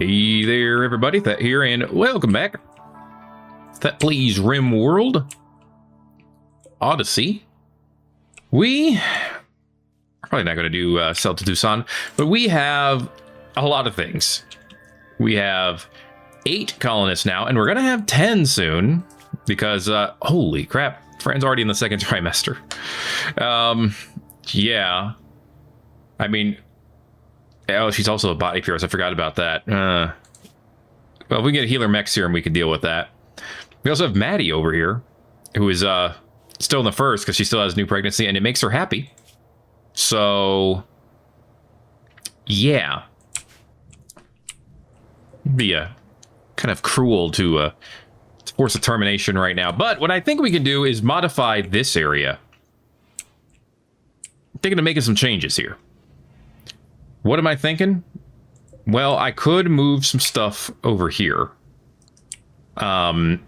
Hey there, everybody. Thet here, and welcome back. Thet Plays Rimworld Odyssey. We are probably not going to do sell to Ducan, but we have a lot of things. We have 8 colonists now, and we're going to have 10 soon because, holy crap, Fran's already in the 2nd trimester. Yeah. I mean, oh, she's also a body purist. I forgot about that. Well, if we get a healer mech serum, we can deal with that. We also have Maddie over here, who is still in the 1st because she still has new pregnancy, and it makes her happy. So, yeah. It'd be kind of cruel to force a termination right now. But what I think we can do is modify this area. I'm thinking of making some changes here. What am I thinking? Well, I could move some stuff over here. And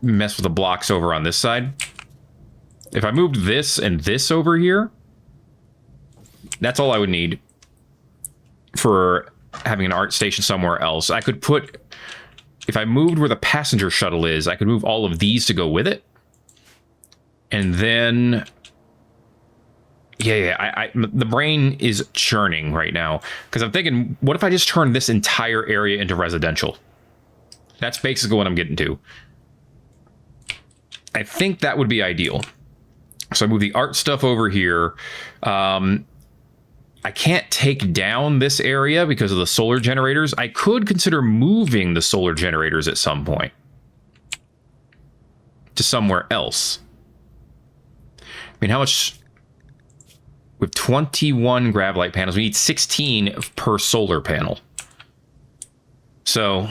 mess with the blocks over on this side. If I moved this and this over here, that's all I would need for having an art station somewhere else. I could put, if I moved where the passenger shuttle is, I could move all of these to go with it. And then, yeah, the brain is churning right now. Because I'm thinking, what if I just turn this entire area into residential? That's basically what I'm getting to. I think that would be ideal. So I move the art stuff over here. I can't take down this area because of the solar generators. I could consider moving the solar generators at some point to somewhere else. I mean, how much? We have 21 gravlight panels. We need 16 per solar panel. So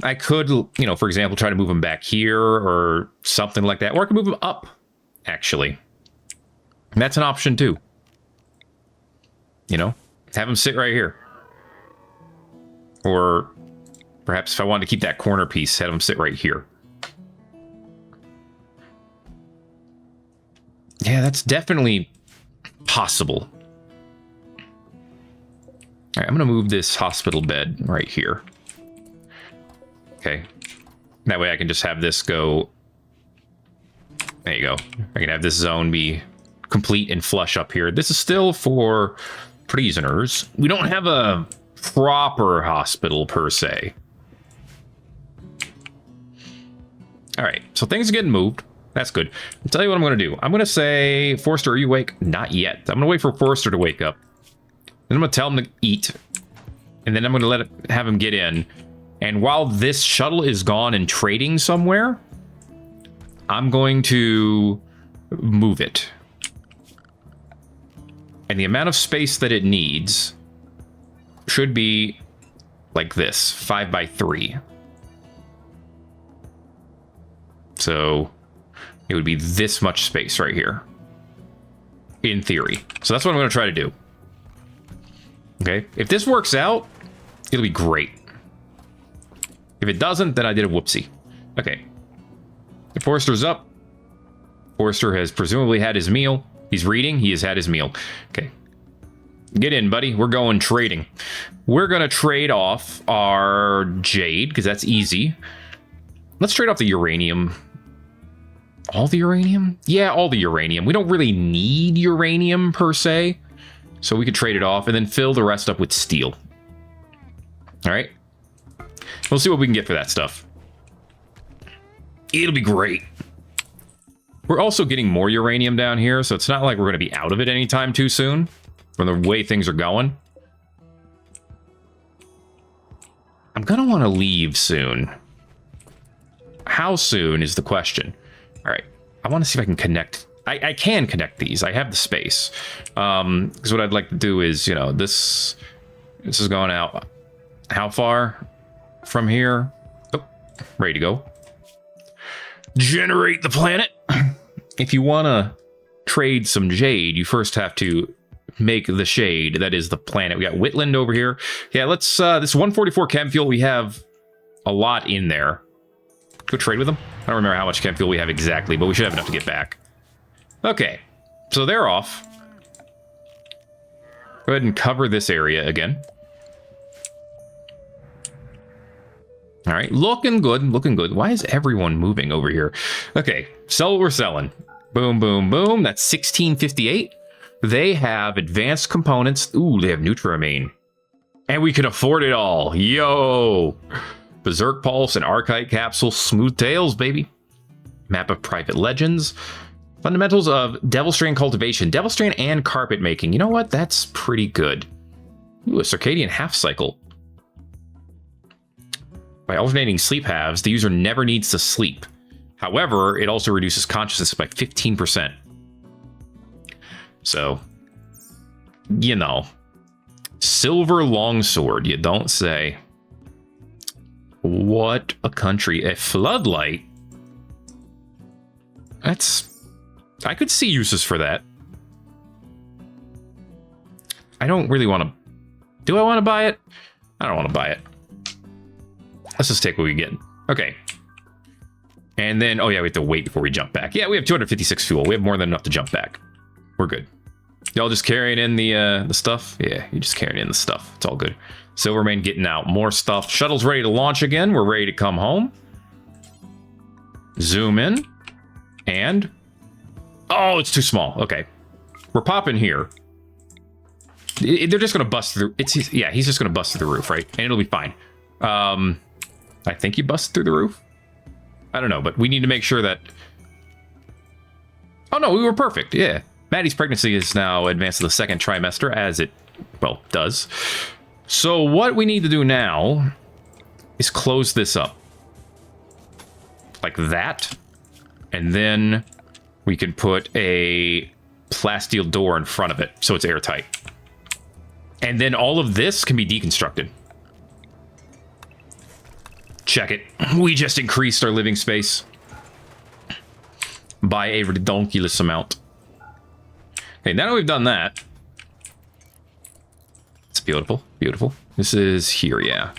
I could, you know, for example, try to move them back here or something like that. Or I could move them up, actually. And that's an option too. You know, have them sit right here. Or perhaps if I wanted to keep that corner piece, have them sit right here. Yeah, that's definitely possible. All right, I'm going to move this hospital bed right here. Okay. That way I can just have this go. There you go. I can have this zone be complete and flush up here. This is still for prisoners. We don't have a proper hospital per se. All right. So things are getting moved. That's good. I'll tell you what I'm going to do. I'm going to say, Forrester, are you awake? Not yet. I'm going to wait for Forrester to wake up. Then I'm going to tell him to eat. And then I'm going to have him get in. And while this shuttle is gone and trading somewhere, I'm going to move it. And the amount of space that it needs should be like this, 5 by 3. So it would be this much space right here, in theory. So that's what I'm going to try to do. Okay, if this works out, it'll be great. If it doesn't, then I did a whoopsie. Okay. If Forrester's up. Forrester has presumably had his meal. He's reading. He has had his meal. Okay. Get in, buddy. We're going trading. We're going to trade off our jade, because that's easy. Let's trade off the uranium. All the uranium? Yeah, all the uranium. We don't really need uranium, per se. So we could trade it off and then fill the rest up with steel. All right. We'll see what we can get for that stuff. It'll be great. We're also getting more uranium down here, so it's not like we're going to be out of it anytime too soon from the way things are going. I'm going to want to leave soon. How soon is the question. All right. I want to see if I can connect. I can connect these. I have the space. Because what I'd like to do is, you know, this is going out. How far from here? Oh, ready to go. Generate the planet. If you want to trade some jade, you first have to make the shade. That is the planet. We got Whitland over here. Yeah, let's, this 144 chem fuel, we have a lot in there. Go trade with them. I don't remember how much chem fuel we have exactly, but we should have enough to get back. Okay, so they're off. Go ahead and cover this area again. All right, looking good, looking good. Why is everyone moving over here? Okay, sell what we're selling. Boom, boom, boom. That's 1658. They have advanced components. Ooh, they have Nutramine. And we can afford it all. Yo! Berserk Pulse and Archite Capsule. Smooth Tails, baby. Map of Private Legends. Fundamentals of Devil Strain Cultivation. Devil Strain and Carpet Making. You know what? That's pretty good. Ooh, a Circadian Half Cycle. By alternating sleep halves, the user never needs to sleep. However, it also reduces consciousness by 15%. So, you know. Silver Longsword, you don't say. What a country. A Floodlight? I could see uses for that. I don't really want to... Do I want to buy it? I don't want to buy it. Let's just take what we get. Okay. And then, oh yeah, we have to wait before we jump back. Yeah, we have 256 fuel. We have more than enough to jump back. We're good. Y'all just carrying in the stuff? Yeah, you're just carrying in the stuff. It's all good. Silvermane getting out more stuff. Shuttle's ready to launch again. We're ready to come home. Zoom in. And... Oh, it's too small. Okay. We're popping here. They're just going to bust through. Yeah, he's just going to bust through the roof, right? And it'll be fine. I think he busted through the roof. I don't know, but we need to make sure that... Oh, no, we were perfect. Yeah. Maddie's pregnancy is now advanced to the second trimester, as it, well, does. So what we need to do now is close this up. Like that. And then we can put a plasteel door in front of it, so it's airtight. And then all of this can be deconstructed. Check it. We just increased our living space by a ridiculous amount. Okay, now that we've done that, it's beautiful, beautiful. This is here, yeah.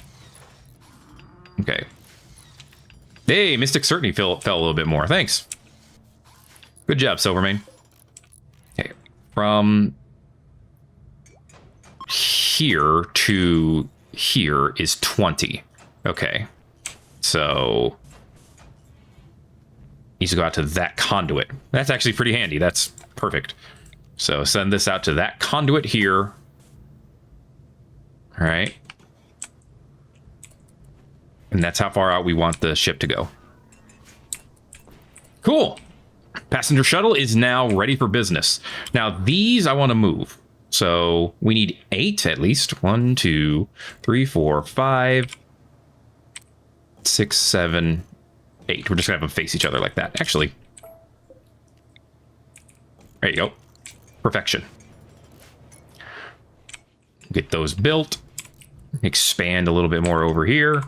Okay. Hey, Mystic Certainty fell a little bit more. Thanks. Good job, Silvermane. Okay, from here to here is 20. Okay. So needs to go out to that conduit. That's actually pretty handy. That's perfect. So send this out to that conduit here. All right. And that's how far out we want the ship to go. Cool. Passenger shuttle is now ready for business. Now these I want to move. So we need 8 at least. 1, 2, 3, 4, 5, 6, 7, 8. We're just gonna have them face each other like that. Actually, there you go. Perfection. Get those built. Expand a little bit more over here.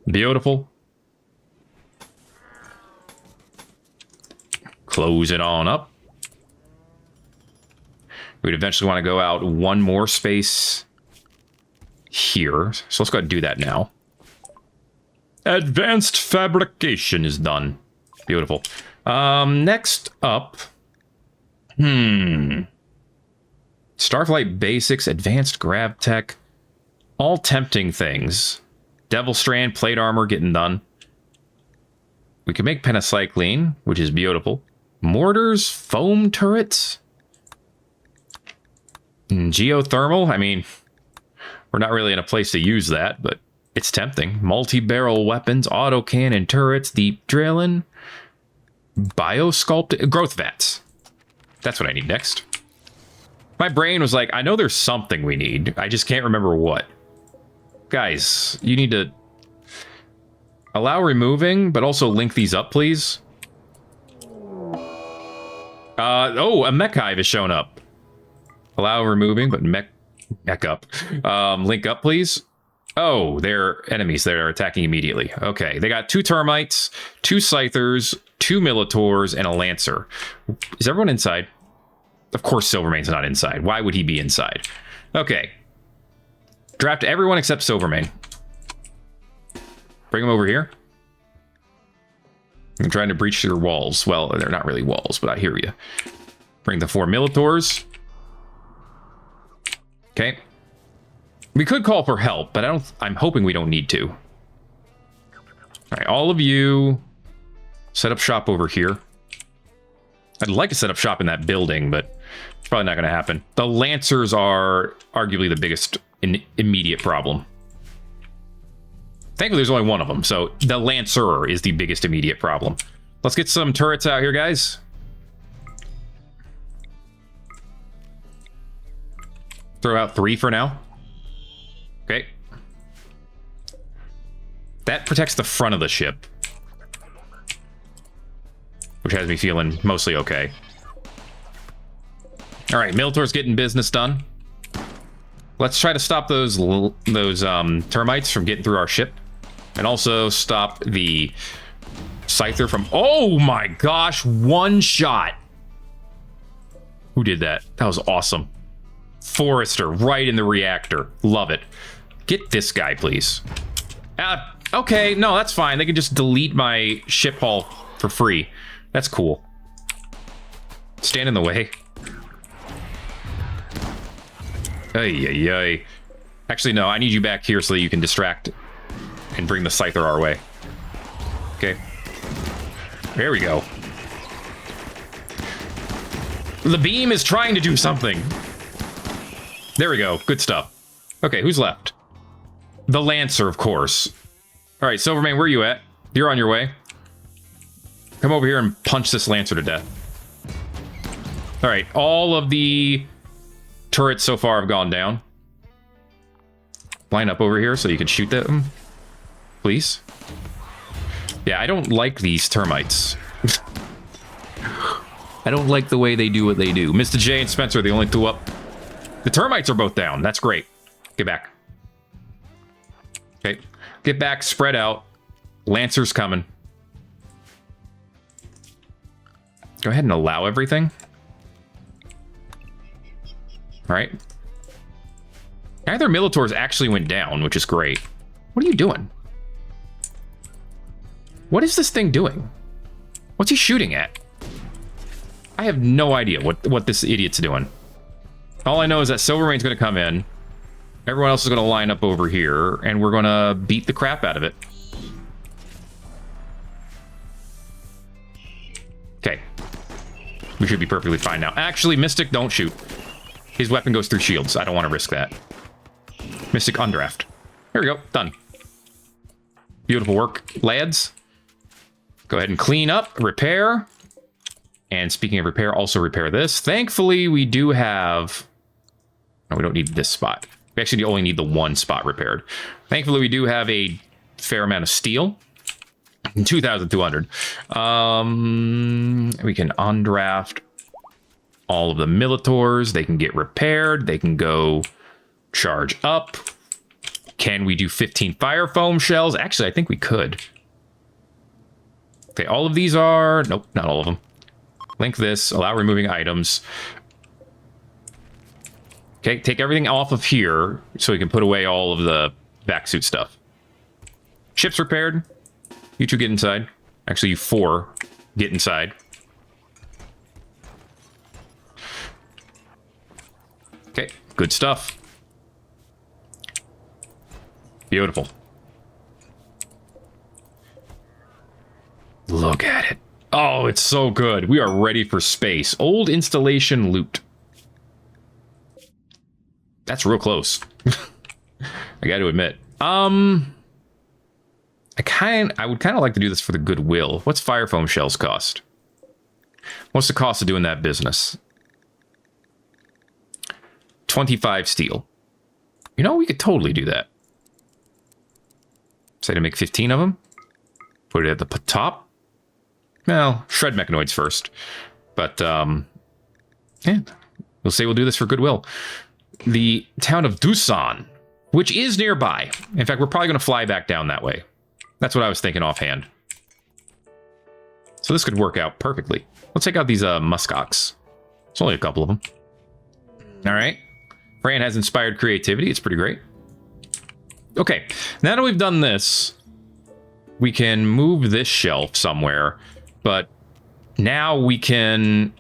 Beautiful. Close it on up. We'd eventually want to go out one more space here. So let's go ahead and do that now. Advanced fabrication is done. Beautiful. Next up. Starflight Basics, Advanced Gravtech. All tempting things. Devil Strand, Plate Armor getting done. We can make Pentacycline, which is beautiful. Mortars, Foam Turrets. Geothermal, I mean, we're not really in a place to use that, but it's tempting. Multi-barrel weapons, autocannon turrets, deep drilling, biosculpt, growth vats. That's what I need next. My brain was like, I know there's something we need. I just can't remember what. Guys, you need to allow removing, but also link these up, please. Oh, a mech hive has shown up. Allow removing, but mech up. Link up, please. Oh, they're enemies that are attacking immediately. Okay, they got 2 termites, 2 scythers, 2 militaurs, and a lancer. Is everyone inside? Of course Silvermane's not inside. Why would he be inside? Okay. Draft everyone except Silvermane. Bring him over here. I'm trying to breach your walls. Well, they're not really walls, but I hear you. Bring the 4 militaurs. Okay. We could call for help, but I'm hoping we don't need to. All right, all of you set up shop over here. I'd like to set up shop in that building, but it's probably not going to happen. The Lancers are arguably the biggest immediate problem. Thankfully, there's only one of them, so the Lancer is the biggest immediate problem. Let's get some turrets out here, guys. Throw out 3 for now. Okay. That protects the front of the ship, which has me feeling mostly okay. All right, Militor's getting business done. Let's try to stop those termites from getting through our ship, and also stop the Scyther from... Oh my gosh, one shot. Who did that? That was awesome. Forrester, right in the reactor. Love it. Get this guy, please. Okay, no, that's fine. They can just delete my ship hull for free. That's cool. Stand in the way. Ay, ay, ay. Actually, no, I need you back here so that you can distract and bring the Scyther our way. Okay. There we go. The beam is trying to do something. There we go. Good stuff. Okay, who's left? The Lancer, of course. All right, Silvermane, where are you at? You're on your way. Come over here and punch this Lancer to death. All right, all of the turrets so far have gone down. Line up over here so you can shoot them, please. Yeah, I don't like these termites. I don't like the way they do what they do. Mr. J and Spencer, they only threw up. The termites are both down. That's great. Get back. Okay. Get back, spread out. Lancer's coming. Go ahead and allow everything. All right. Neither Militors actually went down, which is great. What are you doing? What is this thing doing? What's he shooting at? I have no idea what this idiot's doing. All I know is that Silvermane's going to come in. Everyone else is going to line up over here, and we're going to beat the crap out of it. Okay. We should be perfectly fine now. Actually, Mystic, don't shoot. His weapon goes through shields. I don't want to risk that. Mystic undraft. There we go. Done. Beautiful work, lads. Go ahead and clean up, repair. And speaking of repair, also repair this. Thankfully, we do have... No, we don't need this spot. We actually only need the one spot repaired. Thankfully, we do have a fair amount of steel. 2,200. We can undraft all of the Militors. They can get repaired. They can go charge up. Can we do 15 fire foam shells? Actually, I think we could. Okay, all of these are... Nope, not all of them. Link this. Allow removing items. Okay, take everything off of here so we can put away all of the backsuit stuff. Ship's repaired. You two get inside. Actually, you 4 get inside. Okay, good stuff. Beautiful. Look at it. Oh, it's so good. We are ready for space. Old installation loot. That's real close. I got to admit. I would kind of like to do this for the goodwill. What's fire foam shells cost? What's the cost of doing that business? 25 steel. You know, we could totally do that. Say to make 15 of them. Put it at the top. Well, shred mechanoids first. But, yeah. We'll say we'll do this for goodwill. The town of Ducan, which is nearby. In fact, we're probably going to fly back down that way. That's what I was thinking offhand. So this could work out perfectly. Let's take out these muskox. It's only a couple of them. All right. Fran has inspired creativity. It's pretty great. Okay. Now that we've done this, we can move this shelf somewhere. But now we can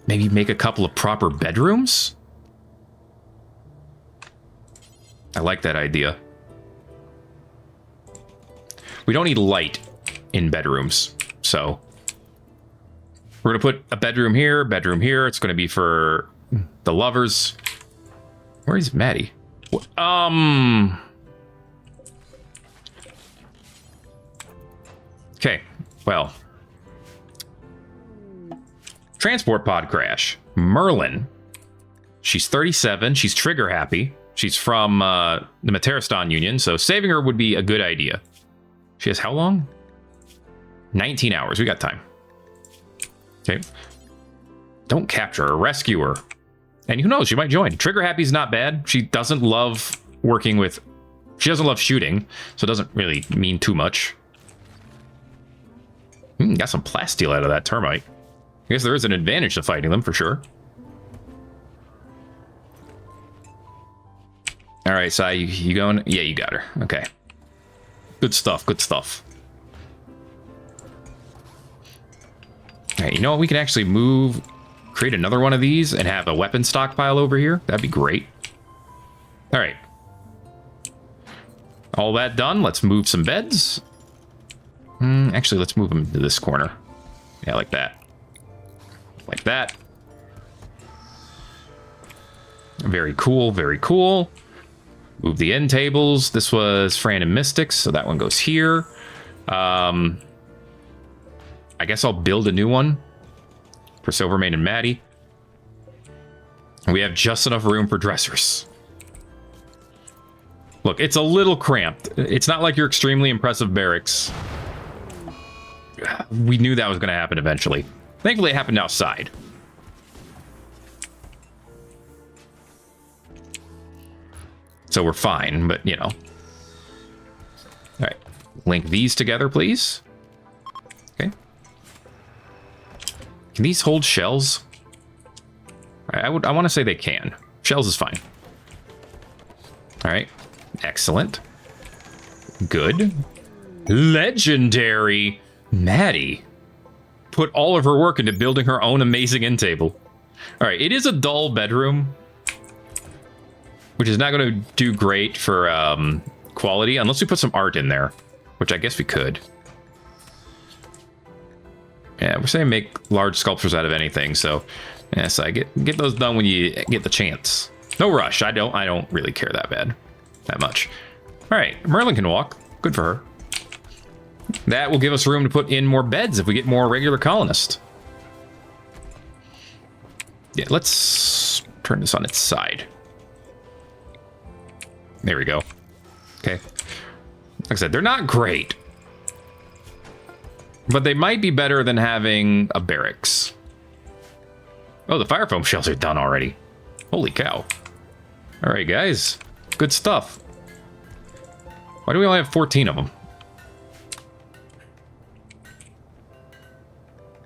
maybe make a couple of proper bedrooms. I like that idea. We don't need light in bedrooms, so we're gonna put a bedroom here, bedroom here. It's gonna be for the lovers. Where is Maddie? Okay, well. Transport pod crash. Merlin. She's 37. She's trigger happy. She's from the Materistan Union, so saving her would be a good idea. She has how long? 19 hours. We got time. Okay. Don't capture her. Rescue her. And who knows? She might join. Trigger happy's not bad. She doesn't love working with... She doesn't love shooting, so it doesn't really mean too much. Got some plasteel out of that termite. I guess there is an advantage to fighting them, for sure. All right, Sai, you going? Yeah, you got her. Okay. Good stuff, good stuff. All right, you know what? We can actually create another one of these and have a weapon stockpile over here. That'd be great. All right. All that done, let's move some beds. Actually, let's move them to this corner. Yeah, like that. Like that. Very cool, very cool. Move the end tables. This was Fran and Mystics, so that one goes here. I guess I'll build a new one for Silvermane and Maddie. We have just enough room for dressers. Look, it's a little cramped. It's not like your extremely impressive barracks. We knew that was going to happen eventually. Thankfully, it happened outside. So we're fine, but, you know. All right. Link these together, please. Okay. Can these hold shells? I want to say they can. Shells is fine. All right. Excellent. Good. Legendary. Maddie put all of her work into building her own amazing end table. All right. It is a dull bedroom, which is not going to do great for quality unless we put some art in there, which I guess we could. Yeah, we're saying make large sculptures out of anything, so yes, I get those done when you get the chance. No rush. I don't really care that much. All right, Merlin can walk. Good for her. That will give us room to put in more beds if we get more regular colonists. Yeah, let's turn this on its side. There we go. Okay. Like I said, they're not great, but they might be better than having a barracks. Oh, the fire foam shells are done already. Holy cow. All right, guys. Good stuff. Why do we only have 14 of them?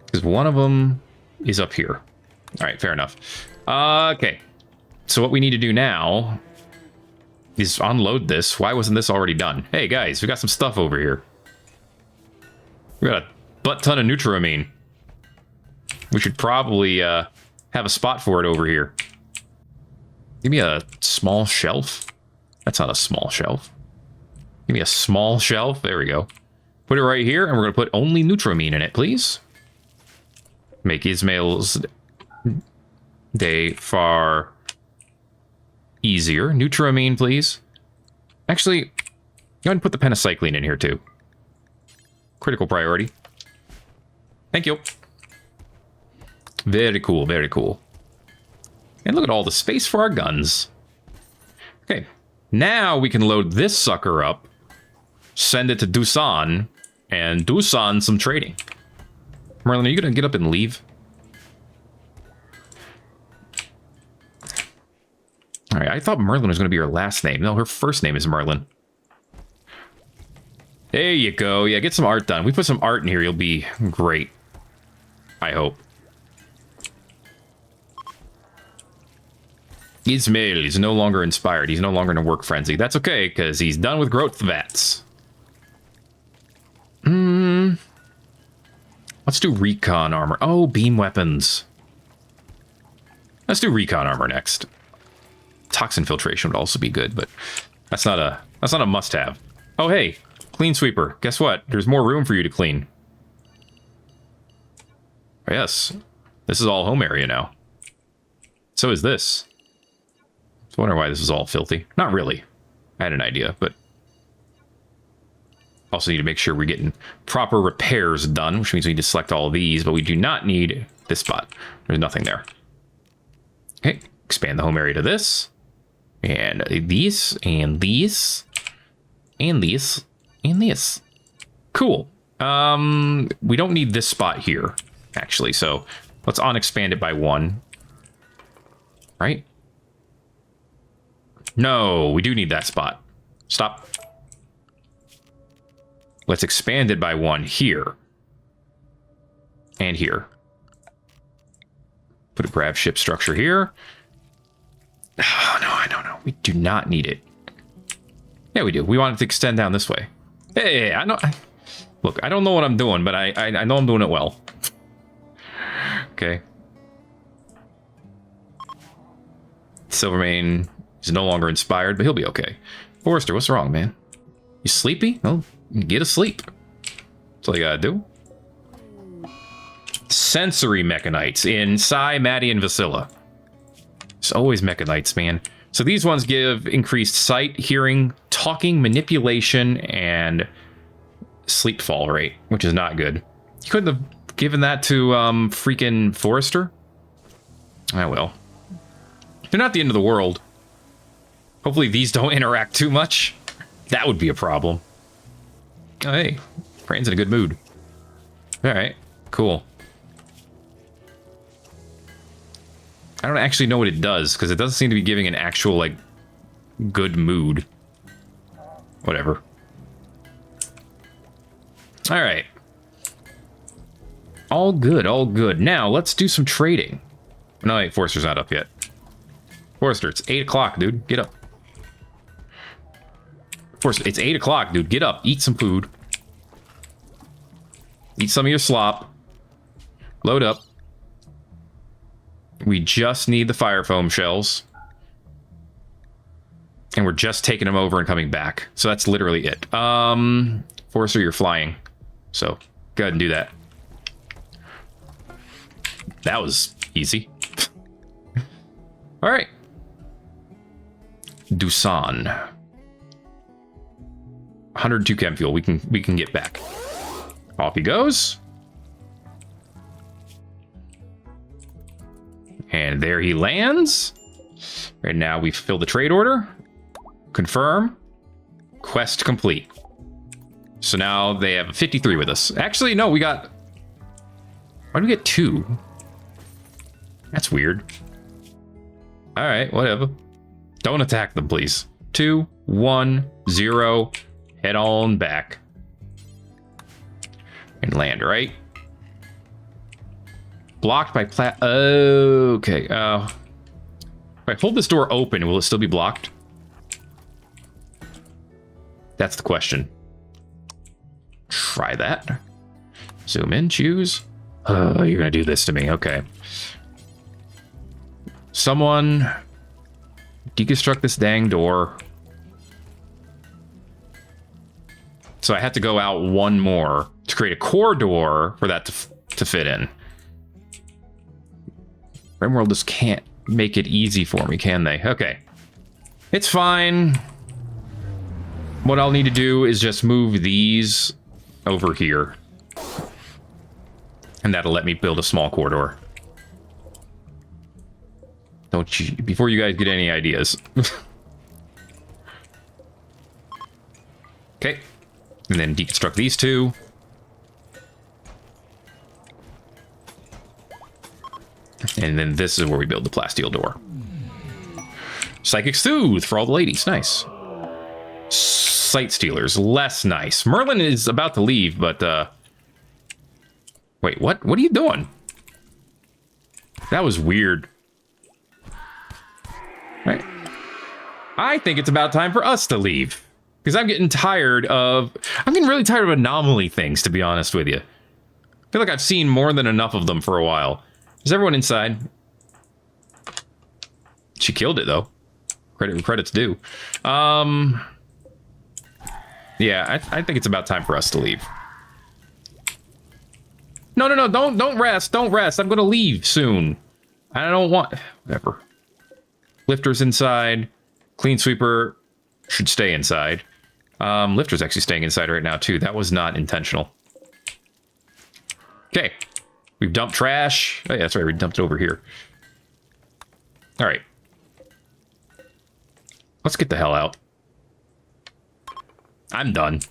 Because one of them is up here. All right, fair enough. Okay. So what we need to do now is unload this. Why wasn't this already done? Hey, guys, we got some stuff over here. We got a butt ton of Nutramine. We should probably have a spot for it over here. Give me a small shelf. That's not a small shelf. Give me a small shelf. There we go. Put it right here, and we're going to put only Nutramine in it, please. Make Ismail's day far easier. Nutramine, please. Actually, go ahead and put the penicillin in here, too. Critical priority. Thank you. Very cool, very cool. And look at all the space for our guns. Okay, now we can load this sucker up, send it to Ducan, and Ducan some trading. Merlin, are you going to get up and leave? All right, I thought Merlin was going to be her last name. No, her first name is Merlin. There you go. Yeah, get some art done. We put some art in here, you'll be great. I hope. Ismail is no longer inspired. He's no longer in a work frenzy. That's okay, because he's done with growth vats. Let's do recon armor. Oh, beam weapons. Let's do recon armor next. Toxin filtration would also be good, but that's not a must-have. Oh, hey, Clean sweeper. Guess what? There's more room for you to clean. Yes. This is all home area now. So is this. I wonder why this is all filthy. Not really. I had an idea, but... Also need to make sure we're getting proper repairs done, which means we need to select all of these, but we do not need this spot. There's nothing there. Okay, expand the home area to this. And these, and these, and these, and this. Cool. We don't need this spot here, actually, so let's unexpand it by 1. Right? No, we do need that spot. Stop. Let's expand it by 1 here. And here. Put a gravship structure here. Oh, no, I don't know. We do not need it. Yeah, we do. We want it to extend down this way. Hey, I know. Look, I don't know what I'm doing, but I know I'm doing it well. Okay. Silvermane is no longer inspired, but he'll be okay. Forrester, what's wrong, man? You sleepy? Well, get asleep. That's all you gotta do. Sensory mechanites in Sai, Maddie, and Vasilla. It's always mechanites, man. So these ones give increased sight, hearing, talking, manipulation, and sleep fall rate, which is not good. You couldn't have given that to freaking Forrester? I will. They're not the end of the world. Hopefully these don't interact too much. That would be a problem. Oh, hey. Fran's in a good mood. Alright, cool. I don't actually know what it does, because it doesn't seem to be giving an actual, like, good mood. Whatever. Alright. All good, all good. Now, let's do some trading. No, wait, Forrester's not up yet. Forrester, it's 8 o'clock, dude. Get up. Forrester, it's 8 o'clock, dude. Get up. Eat some food. Eat some of your slop. Load up. We just need the fire foam shells. And we're just taking them over and coming back. So that's literally it. Forrester, you're flying. So, go ahead and do that. That was easy. Alright. Ducan. 102 chem fuel. We can get back. Off he goes. And there he lands. Right now we fill the trade order. Confirm. Quest complete. So now they have 53 with us. Actually, no, we got... Why do we get 2? That's weird. Alright, whatever. Don't attack them, please. 2, 1, 0. Head on back. And land, right? Blocked by okay. If I hold this door open, will it still be blocked? That's the question. Try that. Zoom in, choose. You're gonna do this to me, okay. Someone deconstruct this dang door. So I had to go out 1 more to create a core door for that to fit in. Rimworld just can't make it easy for me, can they? Okay. It's fine. What I'll need to do is just move these over here. And that'll let me build a small corridor. Don't you... Before you guys get any ideas. Okay. And then deconstruct these 2. And then this is where we build the plasteel door. Psychic Soothe for all the ladies. Nice. Sight Stealers. Less nice. Merlin is about to leave, but... Wait, what? What are you doing? That was weird. Right. I think it's about time for us to leave. Because I'm getting tired of... I'm getting really tired of anomaly things, to be honest with you. I feel like I've seen more than enough of them for a while. Is everyone inside? She killed it, though. Credit where credit's due. Yeah, I think it's about time for us to leave. No, don't rest. Don't rest. I'm going to leave soon. I don't want... Whatever. Lifter's inside. Clean sweeper should stay inside. Lifter's actually staying inside right now, too. That was not intentional. Okay. We've dumped trash. Oh, yeah, that's right. We dumped it over here. All right. Let's get the hell out. I'm done.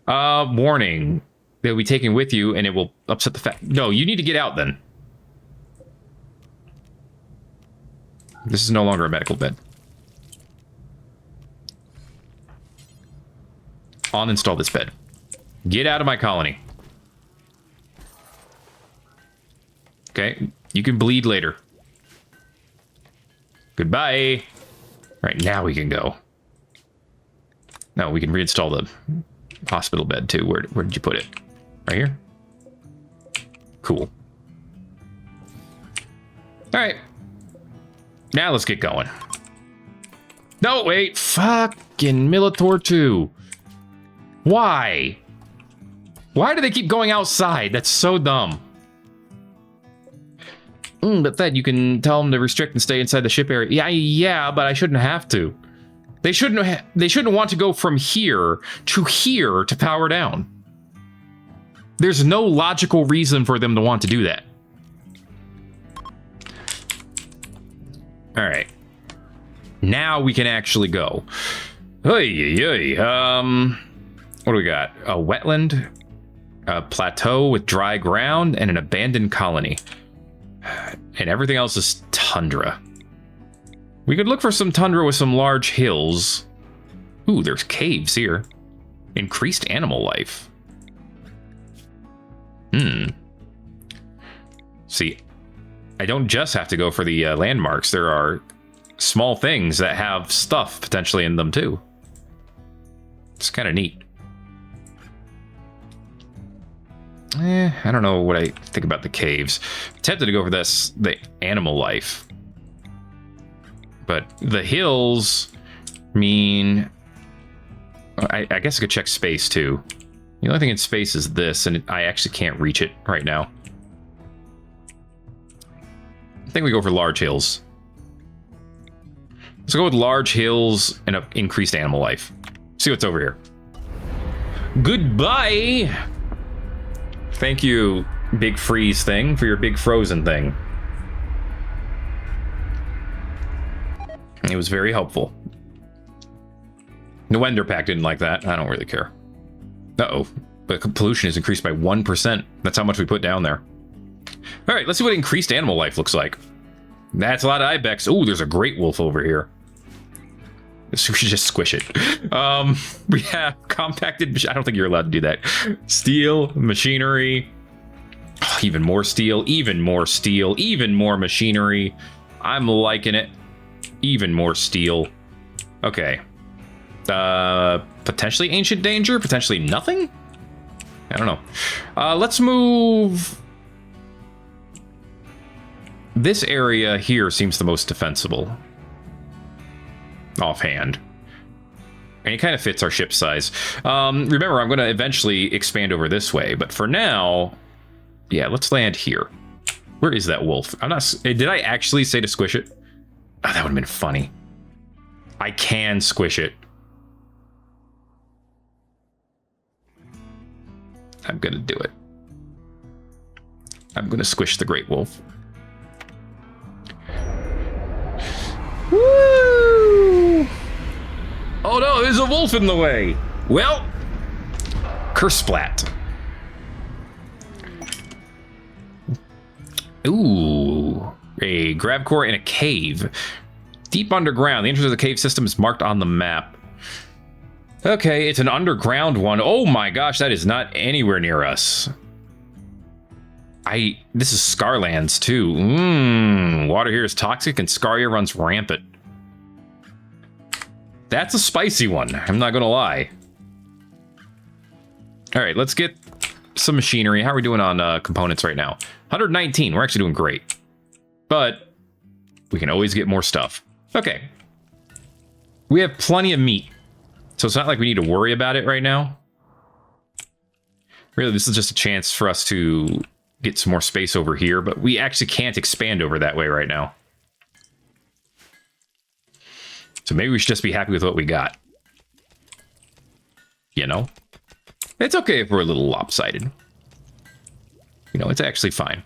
Warning. They'll be taken with you, and it will upset the fact. No, you need to get out, then. This is no longer a medical bed. Uninstall this bed. Get out of my colony. Okay, you can bleed later. Goodbye. All right, now we can go. No, we can reinstall the hospital bed, too. Where did you put it? Right here? Cool. All right. Now let's get going. No, wait. Fucking Militor 2. Why? Why do they keep going outside? That's so dumb. But Thet, you can tell them to restrict and stay inside the ship area. Yeah, but I shouldn't have to. They shouldn't want to go from here to power down. There's no logical reason for them to want to do that. All right. Now we can actually go. What do we got? A wetland, a plateau with dry ground, and an abandoned colony. And everything else is tundra. We could look for some tundra with some large hills. Ooh, there's caves here. Increased animal life. See, I don't just have to go for the landmarks. There are small things that have stuff potentially in them too. It's kind of neat. I don't know what I think about the caves. I'm tempted to go for this, the animal life. But the hills mean... I guess I could check space too. The only thing in space is this, and I actually can't reach it right now. I think we go for large hills. Let's go with large hills and increased animal life. See what's over here. Goodbye! Thank you, Big Freeze thing, for your Big Frozen thing. It was very helpful. The Wender Pack didn't like that. I don't really care. Uh-oh. But pollution is increased by 1%. That's how much we put down there. All right, let's see what increased animal life looks like. That's a lot of ibex. Ooh, there's a great wolf over here. So we should just squish it. We have compacted... I don't think you're allowed to do that. Steel, machinery. Oh, even more steel, even more steel, even more machinery. I'm liking it. Even more steel. Okay. Potentially ancient danger, potentially nothing? I don't know. Let's move... This area here seems the most defensible. Offhand. And it kind of fits our ship size. Remember, I'm going to eventually expand over this way, but for now... Yeah, let's land here. Where is that wolf? I'm not... Did I actually say to squish it? Oh, that would have been funny. I can squish it. I'm gonna do it. I'm gonna squish the great wolf. Woo! Oh no, there's a wolf in the way. Well, curse splat. Ooh, a grav core in a cave. Deep underground. The entrance of the cave system is marked on the map. Okay, it's an underground one. Oh my gosh, that is not anywhere near us. This is Scarlands too. Water here is toxic and Scaria runs rampant. That's a spicy one, I'm not gonna lie. All right, let's get some machinery. How are we doing on components right now? 119, we're actually doing great. But we can always get more stuff. Okay. We have plenty of meat. So it's not like we need to worry about it right now. Really, this is just a chance for us to get some more space over here, but we actually can't expand over that way right now. So maybe we should just be happy with what we got. You know? It's okay if we're a little lopsided. You know, it's actually fine.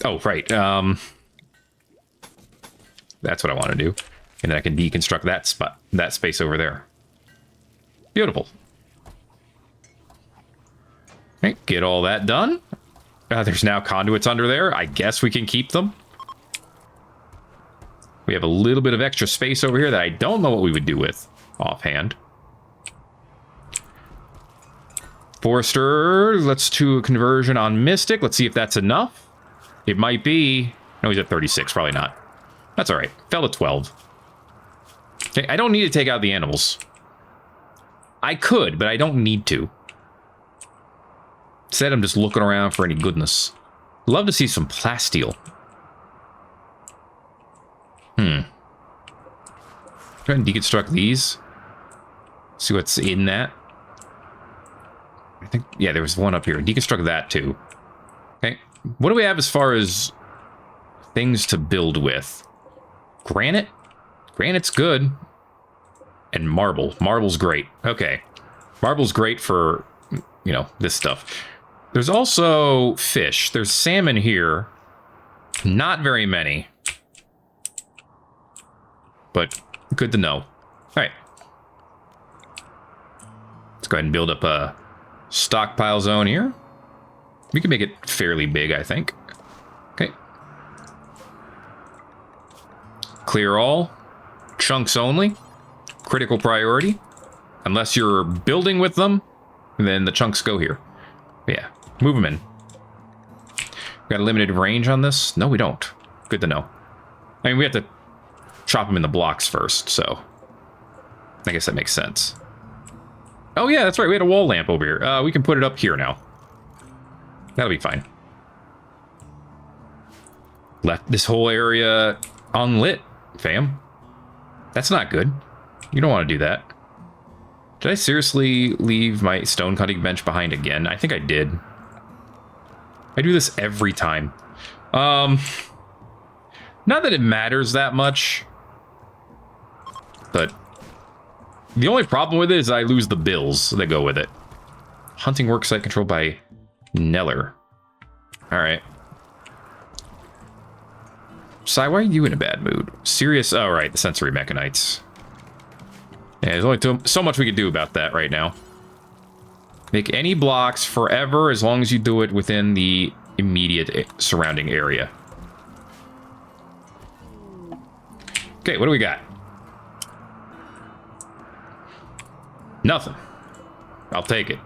Oh, right. That's what I want to do. And then I can deconstruct that space over there. Beautiful. Okay, get all that done. There's now conduits under there. I guess we can keep them. We have a little bit of extra space over here that I don't know what we would do with offhand. Forester, let's do a conversion on Mystic. Let's see if that's enough. It might be. No, he's at 36. Probably not. That's all right. Fell to 12. Okay, I don't need to take out the animals. I could, but I don't need to. Instead, I'm just looking around for any goodness. Love to see some plasteel. Try and deconstruct these. See what's in that. I think, yeah, there was one up here. Deconstruct that too. Okay. What do we have as far as things to build with? Granite? Granite's good. And marble. Marble's great. Okay. Marble's great for, you know, this stuff. There's also fish. There's salmon here. Not very many. But good to know. All right. Let's go ahead and build up a stockpile zone here. We can make it fairly big, I think. Okay. Clear all. Chunks only. Critical priority. Unless you're building with them, then the chunks go here. Yeah. Move them in. Got a limited range on this? No, we don't. Good to know. I mean, we have to chop them in the blocks first, so I guess that makes sense. Oh yeah, that's right. We had a wall lamp over here. We can put it up here now. That'll be fine. Left this whole area unlit, fam. That's not good. You don't want to do that. Did I seriously leave my stone cutting bench behind again? I think I did. I do this every time. Not that it matters that much. But the only problem with it is I lose the bills that go with it. Hunting worksite controlled by Neller. Alright. Sai, why are you in a bad mood? Serious? Oh, right, the sensory mechanites. Yeah, there's only so much we can do about that right now. Make any blocks forever as long as you do it within the immediate surrounding area. Okay, what do we got? Nothing. I'll take it.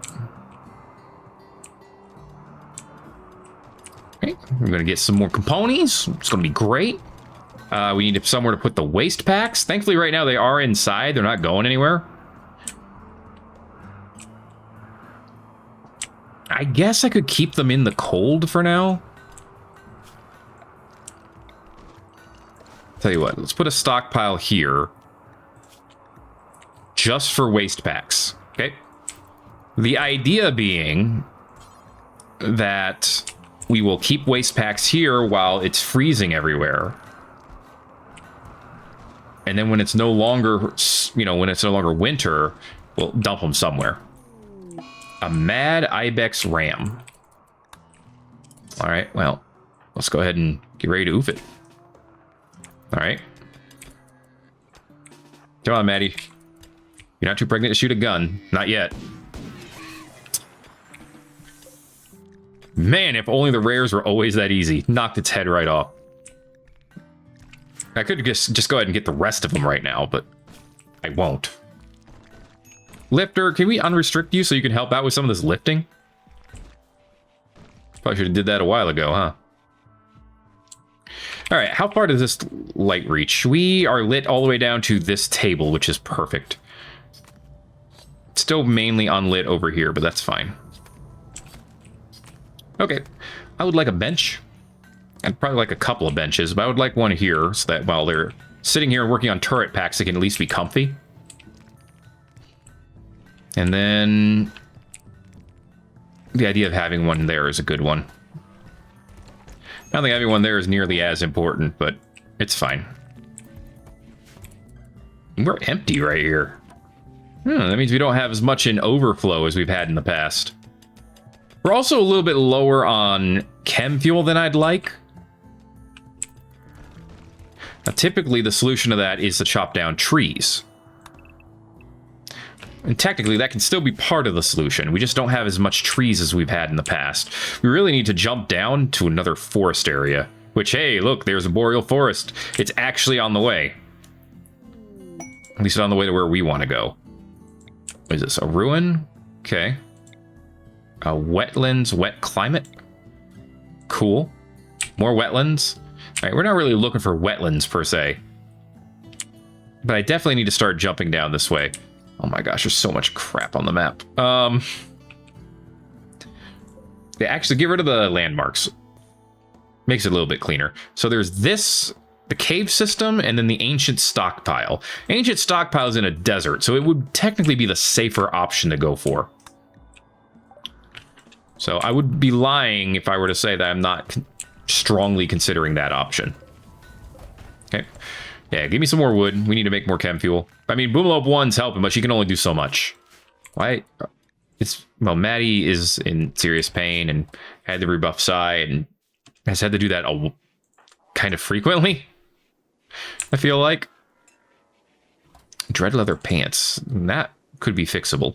Okay, we're gonna get some more components. It's gonna be great. We need somewhere to put the waste packs. Thankfully, right now they are inside. They're not going anywhere. I guess I could keep them in the cold for now. Tell you what, let's put a stockpile here. Just for waste packs, okay? The idea being that we will keep waste packs here while it's freezing everywhere. And then when it's no longer, you know, when it's no longer winter, we'll dump them somewhere. A mad ibex ram. All right, well, let's go ahead and get ready to oof it. All right. Come on, Maddie. You're not too pregnant to shoot a gun. Not yet. Man, if only the rares were always that easy. Knocked its head right off. I could just go ahead and get the rest of them right now, but I won't. Lifter, can we unrestrict you so you can help out with some of this lifting? Probably should have did that a while ago, huh? All right, how far does this light reach? We are lit all the way down to this table, which is perfect. Still mainly unlit over here, but that's fine. Okay, I would like a bench. I'd probably like a couple of benches, but I would like one here so that while they're sitting here and working on turret packs that can at least be comfy. And then the idea of having one there is a good one. I don't think having one there is nearly as important, but it's fine. We're empty right here. That means we don't have as much in overflow as we've had in the past. We're also a little bit lower on chem fuel than I'd like. Now, typically, the solution to that is to chop down trees. And technically, that can still be part of the solution. We just don't have as much trees as we've had in the past. We really need to jump down to another forest area. Which, hey, look, there's a boreal forest. It's actually on the way. At least on the way to where we want to go. What is this? A ruin? Okay. Wetlands, wet climate. Cool. More wetlands. All right, we're not really looking for wetlands, per se. But I definitely need to start jumping down this way. Oh my gosh, there's so much crap on the map. Yeah, actually, get rid of the landmarks. Makes it a little bit cleaner. So there's this, the cave system, and then the ancient stockpile. Ancient stockpile is in a desert, so it would technically be the safer option to go for. So I would be lying if I were to say that I'm not strongly considering that option. Okay. Yeah, give me some more wood. We need to make more chem fuel. I mean, Boomlope 1's helping, but she can only do so much. Why? Well, Maddie is in serious pain and had the rebuff side and has had to do that kind of frequently, I feel like. Dread leather pants. That could be fixable.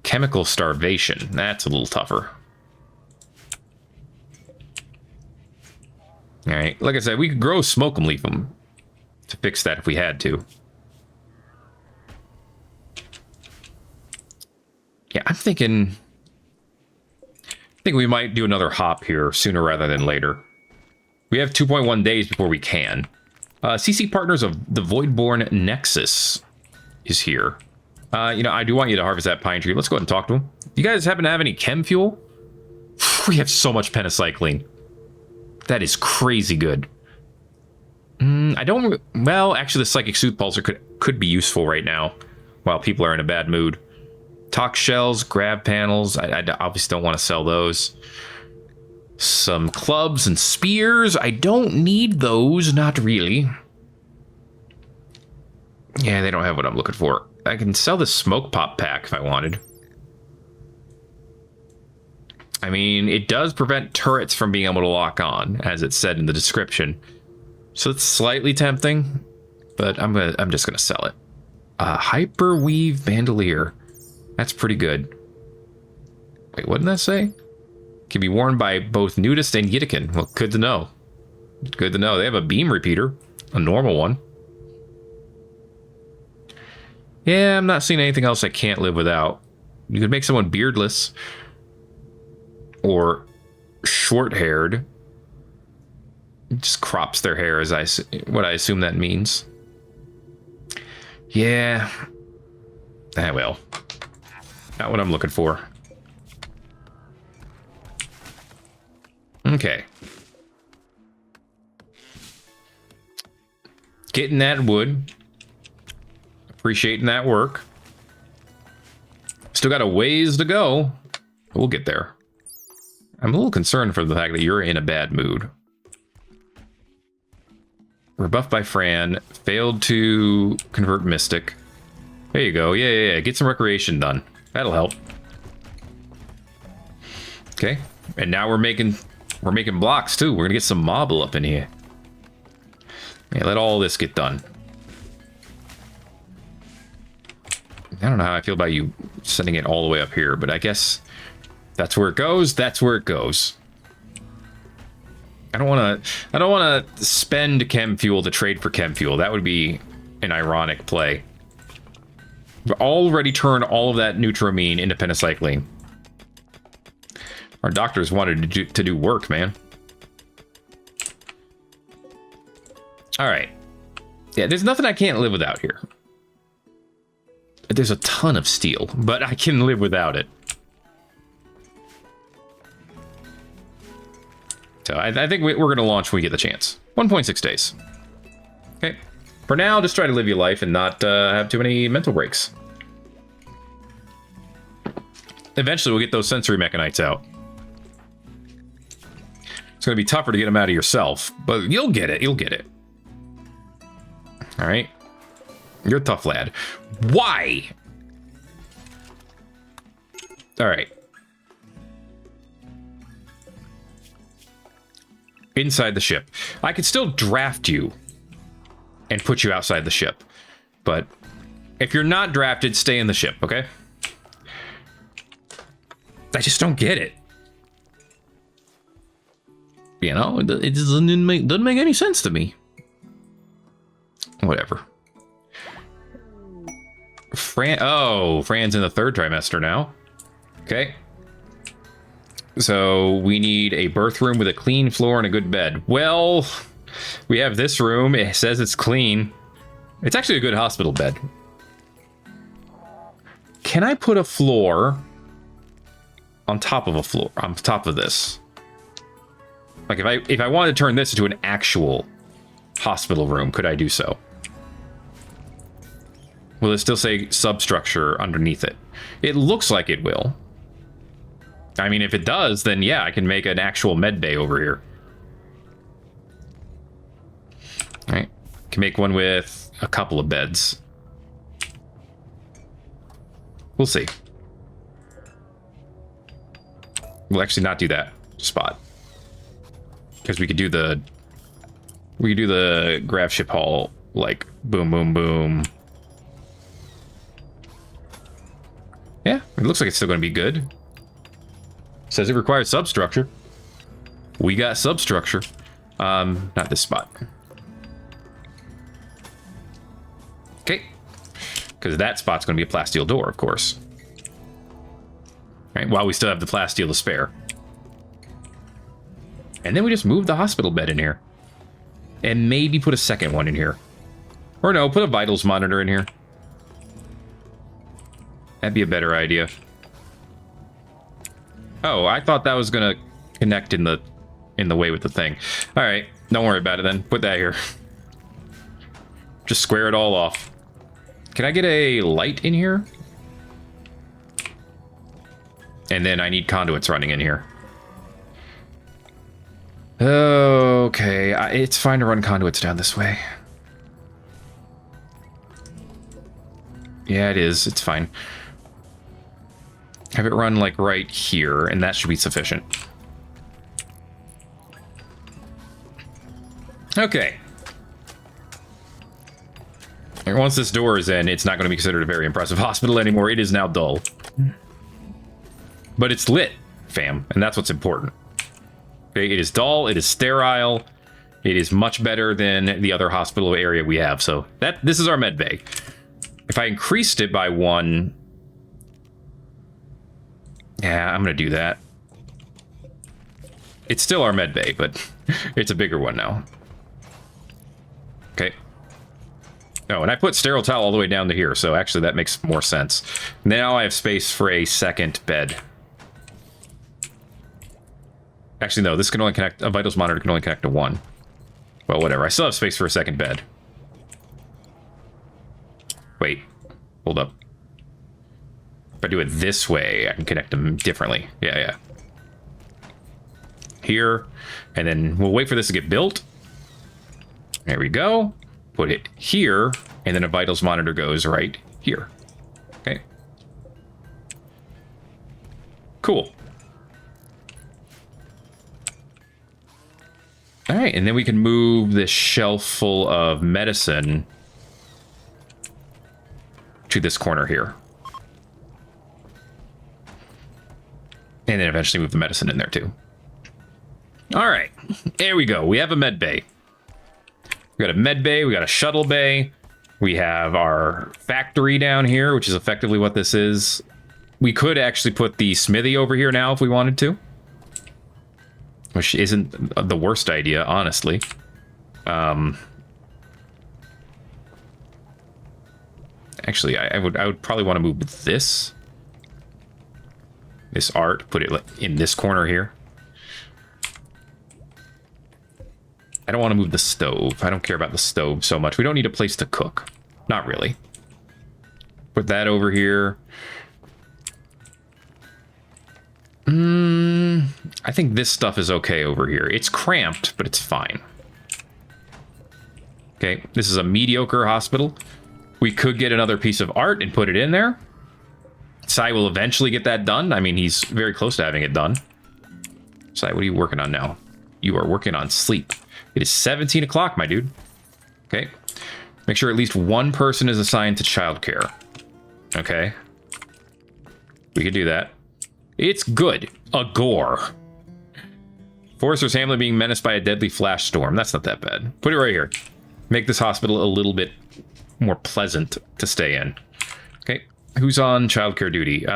Chemical starvation. That's a little tougher. All right. Like I said, we could grow smoke'em leaf'em to fix that if we had to. Yeah, I think we might do another hop here sooner rather than later. We have 2.1 days before we can. CC Partners of the Voidborn Nexus is here. You know, I do want you to harvest that pine tree. Let's go ahead and talk to him. You guys happen to have any chem fuel? We have so much penicycline. That is crazy good. I don't... Well, actually, the Psychic Sooth Pulsar could be useful right now while people are in a bad mood. Talk shells, grab panels. I obviously don't want to sell those. Some clubs and spears. I don't need those. Not really. Yeah, they don't have what I'm looking for. I can sell the smoke pop pack if I wanted. I mean, it does prevent turrets from being able to lock on, as it said in the description. So it's slightly tempting, but I'm just gonna sell it. Hyperweave bandolier. That's pretty good. Wait, what did that say? Can be worn by both nudist and Yitican. Well, good to know. Good to know. They have a beam repeater, a normal one. Yeah, I'm not seeing anything else I can't live without. You could make someone beardless or short-haired. Just crops their hair, as what I assume that means. Yeah. Well. Not what I'm looking for. Okay. Getting that wood. Appreciating that work. Still got a ways to go. We'll get there. I'm a little concerned for the fact that you're in a bad mood. Rebuffed by Fran. Failed to convert Mystic. There you go. Yeah. Get some recreation done. That'll help. Okay. And now we're making blocks too. We're gonna get some marble up in here. Yeah, let all this get done. I don't know how I feel about you sending it all the way up here, but I guess that's where it goes. That's where it goes. I don't want to spend chem fuel to trade for chem fuel. That would be an ironic play. We've already turned all of that Nutramine into penicycline. Our doctors wanted to do work, man. All right. Yeah, there's nothing I can't live without here. There's a ton of steel, but I can live without it. So I think we're going to launch when we get the chance. 1.6 days. Okay. For now, just try to live your life and not have too many mental breaks. Eventually, we'll get those sensory mechanites out. It's going to be tougher to get them out of yourself, but you'll get it. You'll get it. All right. You're a tough lad. Why? All right. Inside the ship. I could still draft you and put you outside the ship. But if you're not drafted, stay in the ship, okay? I just don't get it. You know, it doesn't make any sense to me. Whatever. Fran's in the 3rd trimester now. Okay. So we need a birth room with a clean floor and a good bed. Well, we have this room. It says it's clean. It's actually a good hospital bed. Can I put a floor on top of a floor, on top of this? Like if I wanted to turn this into an actual hospital room, could I do so? Will it still say substructure underneath it? It looks like it will. I mean, if it does, then yeah, I can make an actual medbay over here. All right, can make one with a couple of beds. We'll see. We'll actually not do that spot because we could do the gravship hall, like boom, boom, boom. Yeah, it looks like it's still going to be good. Says it requires substructure. We got substructure. Not this spot. Okay. Because that spot's going to be a plasteel door, of course. Right, while we still have the plasteel to spare. And then we just move the hospital bed in here. And maybe put a second one in here. Or no, put a vitals monitor in here. That'd be a better idea. Oh, I thought that was gonna connect in the way with the thing. All right, don't worry about it then. Put that here. Just square it all off. Can I get a light in here? And then I need conduits running in here. Okay, it's fine to run conduits down this way. Yeah, it is. It's fine. Have it run, like, right here, and that should be sufficient. Okay. And once this door is in, it's not going to be considered a very impressive hospital anymore. It is now dull. But it's lit, fam, and that's what's important. Okay, it is dull, it is sterile, it is much better than the other hospital area we have, so this is our med bay. If I increased it by 1... Yeah, I'm gonna do that. It's still our med bay, but it's a bigger one now. Okay. Oh, and I put sterile towel all the way down to here, so actually that makes more sense. Now I have space for a second bed. Actually, no, this can only connect... A vitals monitor can only connect to 1. Well, whatever. I still have space for a second bed. Wait. Hold up. If I do it this way, I can connect them differently. Yeah. Here. And then we'll wait for this to get built. There we go. Put it here. And then a vitals monitor goes right here. Okay. Cool. All right, and then we can move this shelf full of medicine to this corner here. And then eventually move the medicine in there too. All right, there we go. We have a med bay. We got a med bay, we got a shuttle bay. We have our factory down here, which is effectively what this is. We could actually put the smithy over here now if we wanted to. Which isn't the worst idea, honestly. Actually, I would probably want to move this art, put it in this corner here. I don't want to move the stove. I don't care about the stove so much. We don't need a place to cook. Not really. Put that over here. I think this stuff is okay over here. It's cramped, but it's fine. Okay, this is a mediocre hospital. We could get another piece of art and put it in there. Sai will eventually get that done. I mean, he's very close to having it done. Sai, what are you working on now? You are working on sleep. It is 17 o'clock, my dude. Okay. Make sure at least one person is assigned to childcare. Okay. We could do that. It's good. A gore. Forester's Hamlet being menaced by a deadly flash storm. That's not that bad. Put it right here. Make this hospital a little bit more pleasant to stay in. Okay. Who's on childcare duty?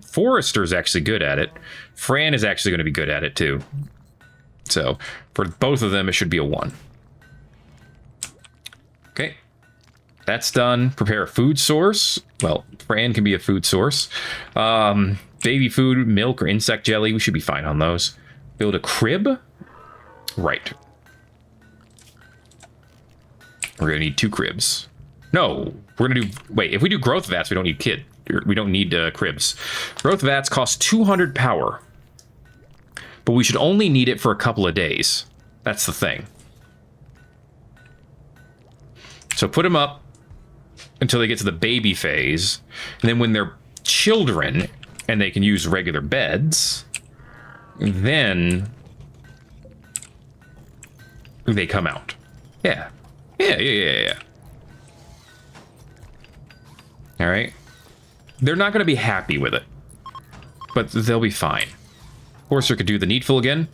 Forrester's actually good at it. Fran is actually going to be good at it too. So for both of them, it should be a 1. Okay. That's done. Prepare a food source. Well, Fran can be a food source. Baby food, milk, or insect jelly. We should be fine on those. Build a crib. Right. We're going to need 2 cribs. No, we're going to do... Wait, if we do growth vats, we don't need we don't need cribs. Growth vats cost 200 power. But we should only need it for a couple of days. That's the thing. So put them up until they get to the baby phase. And then when they're children and they can use regular beds, then they come out. Yeah. Yeah. All right. They're not going to be happy with it, but they'll be fine. Forster could do the needful again.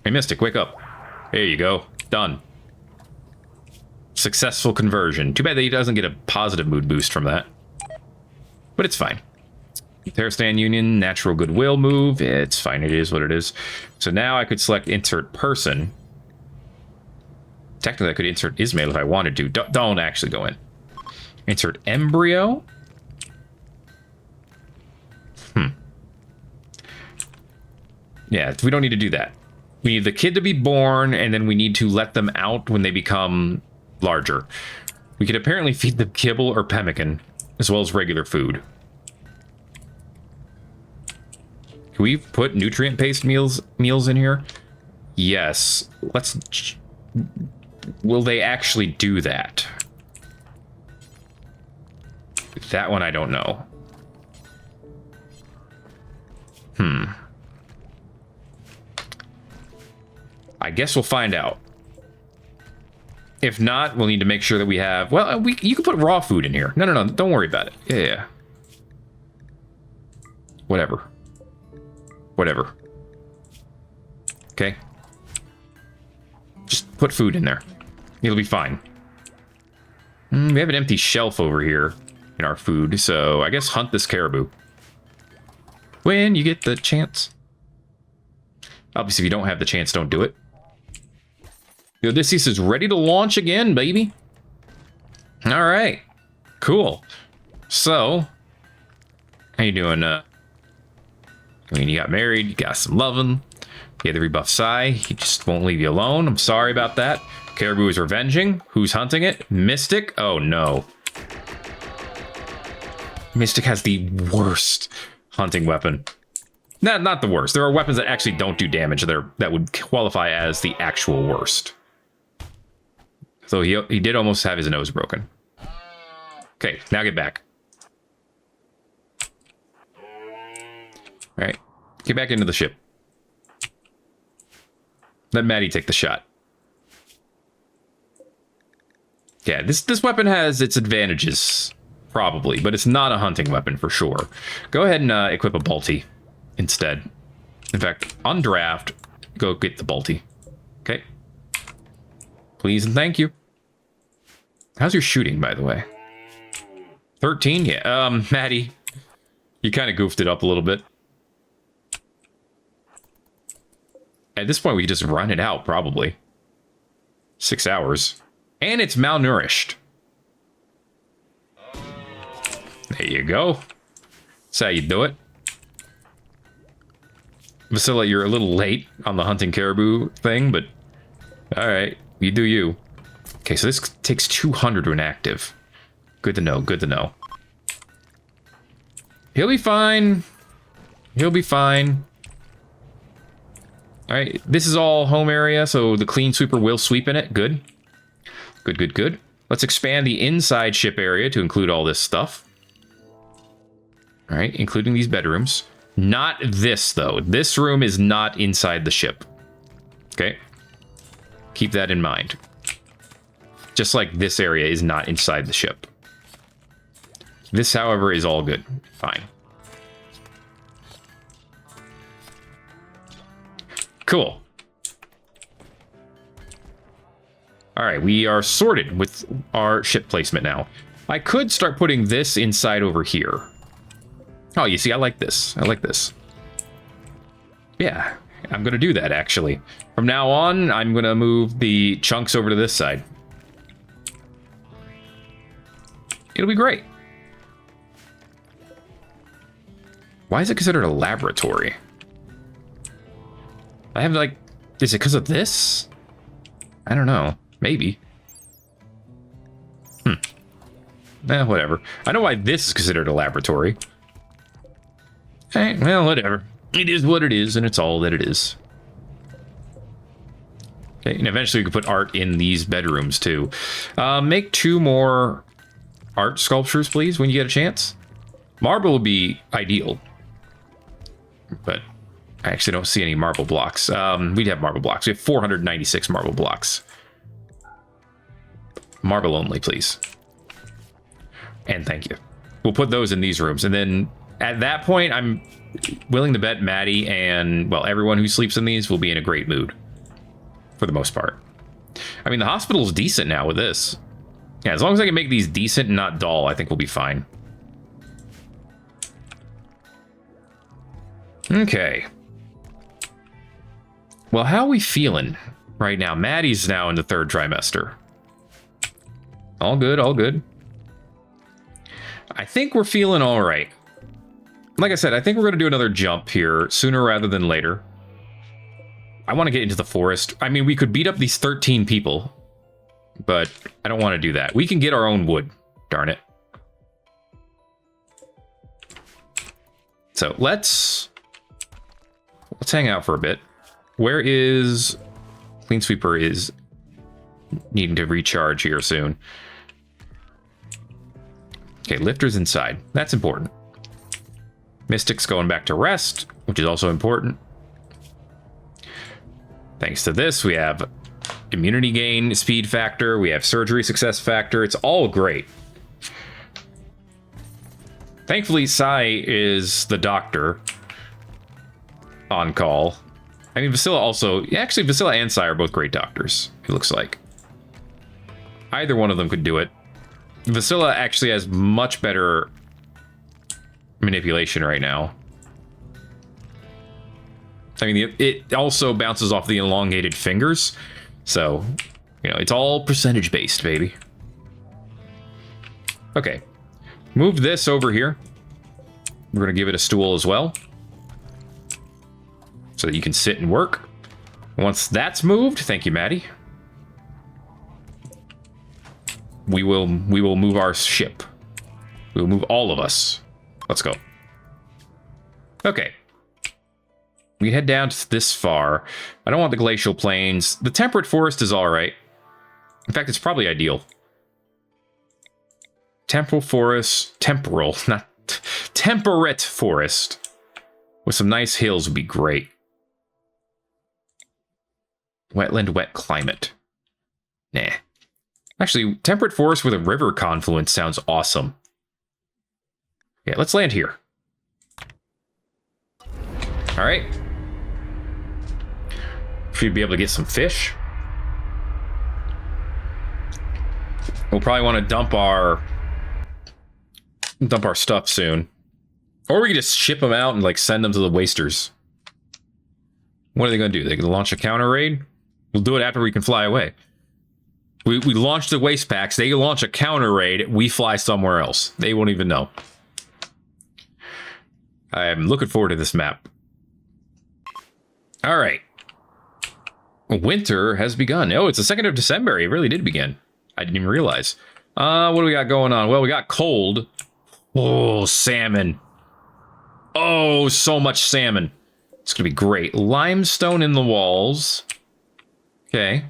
Hey, Mystic, wake up. There you go. Done. Successful conversion. Too bad that he doesn't get a positive mood boost from that. But it's fine. Terrastan Union, natural goodwill move. It's fine. It is what it is. So now I could select insert person. Technically, I could insert Ismail if I wanted to. Don't actually go in. Insert embryo. Yeah, we don't need to do that. We need the kid to be born, and then we need to let them out when they become larger. We could apparently feed them kibble or pemmican, as well as regular food. Can we put nutrient-based meals in here? Yes. Let's... Will they actually do that? That one I don't know. I guess we'll find out. If not, we'll need to make sure that we have... Well, you can put raw food in here. No. Don't worry about it. Yeah. Whatever. Okay. Just put food in there. It'll be fine. We have an empty shelf over here in our food, so I guess hunt this caribou. When you get the chance. Obviously, if you don't have the chance, don't do it. The Odysseus is ready to launch again, baby. All right. Cool. So, how you doing? I mean, you got married, you got some loving. You had to rebuff Sai. He just won't leave you alone. I'm sorry about that. Caribou is revenging. Who's hunting it? Mystic? Oh, no. Mystic has the worst hunting weapon. Not the worst. There are weapons that actually don't do damage that would qualify as the actual worst. So he did almost have his nose broken. Okay, now get back. All right, get back into the ship. Let Maddie take the shot. Yeah, this weapon has its advantages, probably, but it's not a hunting weapon for sure. Go ahead and equip a bolty instead. In fact, on draft, go get the bolty. Okay. Please and thank you. How's your shooting, by the way? 13? Yeah. Maddie, you kind of goofed it up a little bit. At this point, we could just run it out, probably. 6 hours. And it's malnourished. There you go. That's how you do it. Vasilla, you're a little late on the hunting caribou thing, but all right, you do you. Okay, so this takes 200 to inactive. Good to know, good to know. He'll be fine. He'll be fine. All right, this is all home area, so the clean sweeper will sweep in it. Good. Good, good, good. Let's expand the inside ship area to include all this stuff. All right, including these bedrooms. Not this, though. This room is not inside the ship. Okay? Keep that in mind. Just like this area is not inside the ship. This, however, is all good. Fine. Cool. All right, we are sorted with our ship placement now. I could start putting this inside over here. Oh, you see, I like this. I like this. Yeah, I'm going to do that, actually. From now on, I'm going to move the chunks over to this side. It'll be great. Why is it considered a laboratory? I have, like... Is it because of this? I don't know. Maybe. Whatever. I know why this is considered a laboratory. Hey, well, whatever. It is what it is, and it's all that it is. Okay, and eventually we can put art in these bedrooms, too. Make 2 more art sculptures, please, when you get a chance. Marble would be ideal. But I actually don't see any marble blocks. We'd have marble blocks. We have 496 marble blocks. Marble only, please. And thank you. We'll put those in these rooms, and then... At that point, I'm willing to bet Maddie and, well, everyone who sleeps in these will be in a great mood. For the most part. I mean, the hospital's decent now with this. Yeah, as long as I can make these decent and not dull, I think we'll be fine. Okay. Well, how are we feeling right now? Maddie's now in the 3rd trimester. All good, all good. I think we're feeling all right. Like I said, I think we're going to do another jump here sooner rather than later. I want to get into the forest. I mean, we could beat up these 13 people, but I don't want to do that. We can get our own wood. Darn it. So let's hang out for a bit. Where is... Clean Sweeper is needing to recharge here soon. Okay, Lifter's inside. That's important. Mystic's going back to rest, which is also important. Thanks to this, we have immunity gain speed factor. We have surgery success factor. It's all great. Thankfully, Sai is the doctor on call. I mean, Vasilla also... Actually, Vasilla and Sai are both great doctors, it looks like. Either one of them could do it. Vasilla actually has much better... manipulation right now. I mean, it also bounces off the elongated fingers, so, you know, it's all percentage based, baby. Okay, move this over here. We're gonna give it a stool as well, so that you can sit and work. Once that's moved, thank you, Maddie. We will move our ship. We will move all of us. Let's go. Okay. We head down to this far. I don't want the glacial plains. The temperate forest is all right. In fact, it's probably ideal. Temporal forest, not temperate forest with some nice hills would be great. Wetland, wet climate. Nah. Actually, temperate forest with a river confluence sounds awesome. Yeah, let's land here. All right. Should be able to get some fish. We'll probably want to dump our stuff soon. Or we can just ship them out and like send them to the wasters. What are they going to do? They're going to launch a counter raid? We'll do it after we can fly away. We launch the waste packs. They launch a counter raid. We fly somewhere else. They won't even know. I'm looking forward to this map. All right. Winter has begun. Oh, it's the 2nd of December. It really did begin. I didn't even realize. What do we got going on? Well, we got cold. Oh, salmon. Oh, so much salmon. It's going to be great. Limestone in the walls. Okay.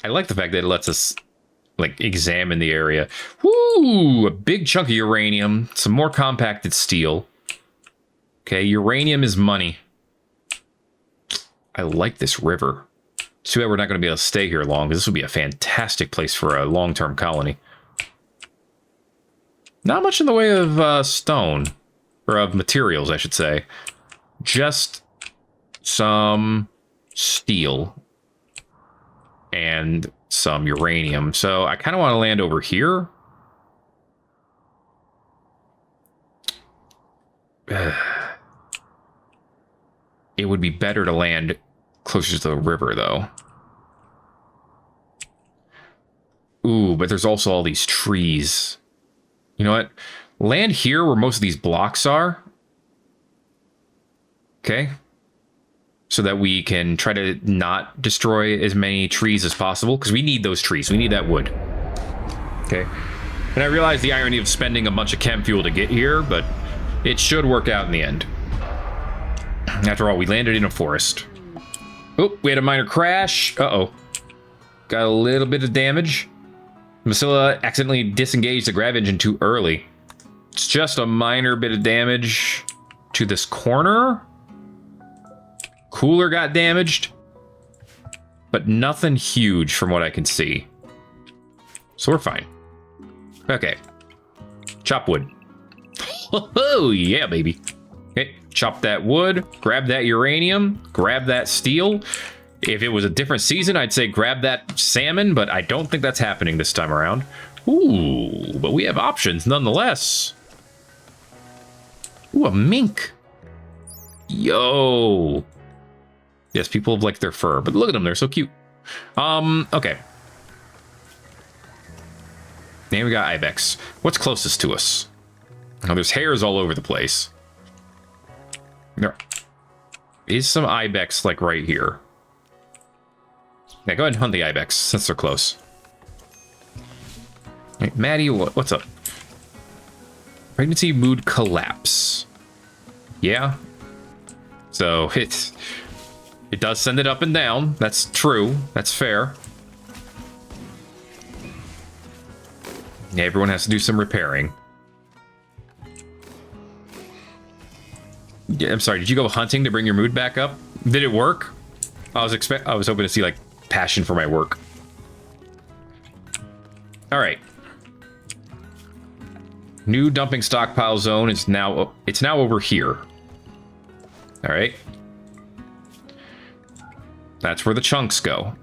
I like the fact that it lets us, like, examine the area. Woo! A big chunk of uranium. Some more compacted steel. Okay, uranium is money. I like this river. Too bad we're not going to be able to stay here long, because this would be a fantastic place for a long-term colony. Not much in the way of stone. Or of materials, I should say. Just some steel. And some uranium. So I kind of want to land over here. It would be better to land closer to the river, though. Ooh, but there's also all these trees. You know what? Land here where most of these blocks are. Okay. So that we can try to not destroy as many trees as possible. Because we need those trees. We need that wood. Okay. And I realize the irony of spending a bunch of chem fuel to get here, but it should work out in the end. After all, we landed in a forest. Oh, we had a minor crash. Uh-oh. Got a little bit of damage. Masilla accidentally disengaged the grav engine too early. It's just a minor bit of damage to this corner. Cooler got damaged. But nothing huge from what I can see. So we're fine. Okay. Chop wood. Oh, yeah, baby. Okay, chop that wood, grab that uranium, grab that steel. If it was a different season, I'd say grab that salmon, but I don't think that's happening this time around. Ooh, but we have options nonetheless. Ooh, a mink. Yo. Yes, people like their fur, but look at them, they're so cute. Okay. Now we got ibex. What's closest to us? Oh, there's hairs all over the place. There is some ibex, like, right here. Yeah, go ahead and hunt the ibex, since they're close. Hey, Maddie, what's up? Pregnancy mood collapse. Yeah. So, it does send it up and down. That's true. That's fair. Yeah, everyone has to do some repairing. Yeah, I'm sorry, did you go hunting to bring your mood back up? Did it work? I was hoping to see, like, passion for my work. Alright. New dumping stockpile zone is now... It's now over here. Alright. That's where the chunks go.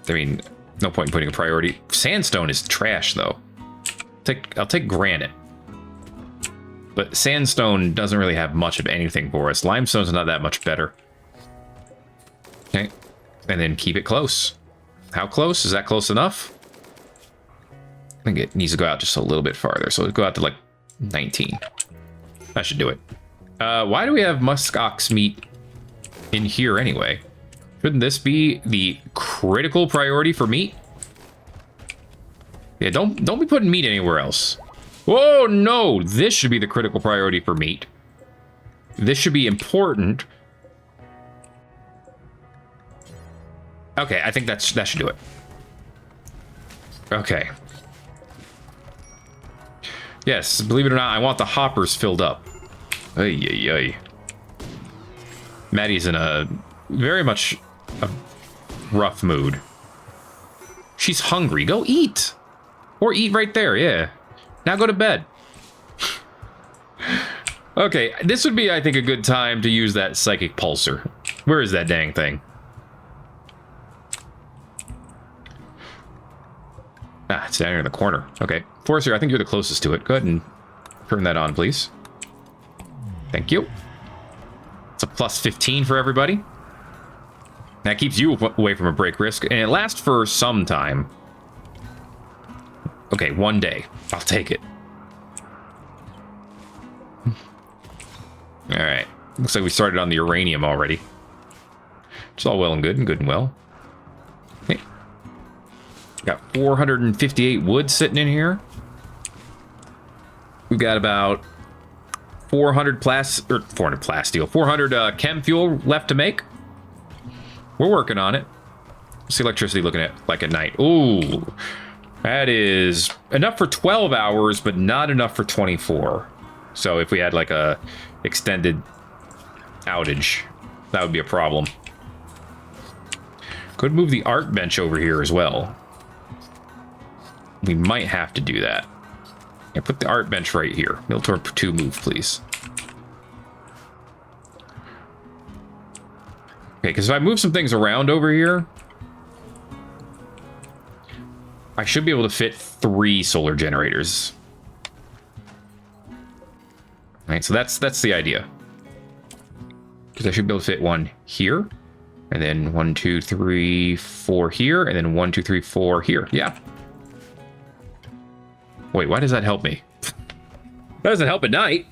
I mean, no point in putting a priority. Sandstone is trash, though. I'll take granite. But sandstone doesn't really have much of anything for us. Limestone's not that much better. Okay. And then keep it close. How close? Is that close enough? I think it needs to go out just a little bit farther. So let's go out to like 19. That should do it. Why do we have muskox meat in here anyway? Shouldn't this be the critical priority for meat? Yeah, don't be putting meat anywhere else. Whoa, no! This should be the critical priority for meat. This should be important. Okay, I think that should do it. Okay. Yes, believe it or not, I want the hoppers filled up. Ay, ay, ay. Maddie's in a very much a rough mood. She's hungry. Go eat. Or eat right there, yeah. Now go to bed. Okay, this would be, I think, a good time to use that psychic pulsar. Where is that dang thing? Ah, it's down here in the corner. Okay. Forcer, I think you're the closest to it. Go ahead and turn that on, please. Thank you. It's a plus 15 for everybody. That keeps you away from a break risk, and it lasts for some time. Okay, 1 day. I'll take it. Alright. Looks like we started on the uranium already. It's all well and good and well. Okay. Got 458 wood sitting in here. We've got about 400 chem fuel left to make. We're working on it. What's the electricity looking at like at night? Ooh, that is enough for 12 hours, but not enough for 24. So if we had like a extended outage, that would be a problem. Could move the art bench over here as well. We might have to do that. Yeah, put the art bench right here. Miltor 2 move, please. Okay, because if I move some things around over here, I should be able to fit 3 solar generators. All right, so that's the idea. Because I should be able to fit 1 here, and then 1, 2, 3, 4 here, and then 1, 2, 3, 4 here. Yeah. Wait, why does that help me? That doesn't help at night.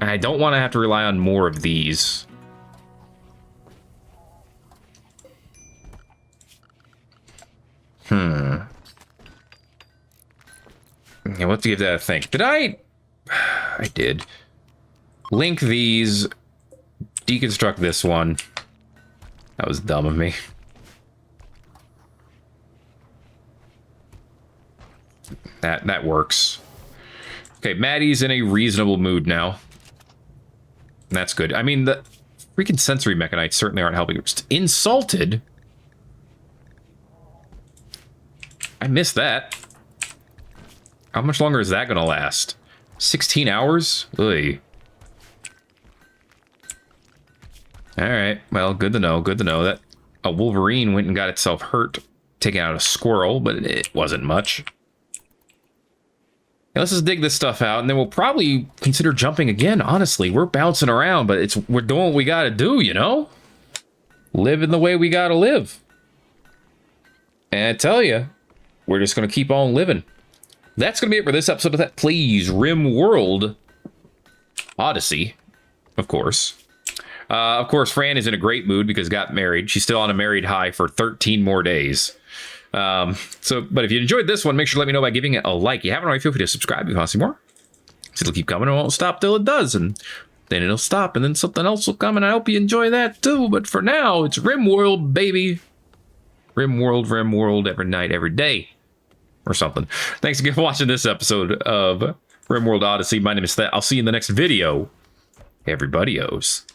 I don't want to have to rely on more of these. Yeah, let's give that a think. Did I did. Link these. Deconstruct this one. That was dumb of me. That works. Okay, Maddie's in a reasonable mood now. That's good. I mean, the freaking sensory mechanites certainly aren't helping. Just insulted? I missed that. How much longer is that going to last? 16 hours? Oy. Alright, well, good to know. Good to know that a Wolverine went and got itself hurt taking out a squirrel, but it wasn't much. Let's just dig this stuff out, and then we'll probably consider jumping again, honestly. We're bouncing around, but we're doing what we gotta do, you know? Living the way we gotta live. And I tell you, we're just gonna keep on living. That's gonna be it for this episode of Thet Plays Rimworld Odyssey, of course. Of course, Fran is in a great mood because got married. She's still on a married high for 13 more days. But if you enjoyed this one, make sure to let me know by giving it a like. If you haven't already, feel free to subscribe if you want to see more. So it'll keep coming and it won't stop till it does. And then it'll stop and then something else will come and I hope you enjoy that too. But for now, it's Rimworld, baby. Rimworld, every night, every day. Or something. Thanks again for watching this episode of Rimworld Odyssey. My name is Thet. I'll see you in the next video. Everybody-os.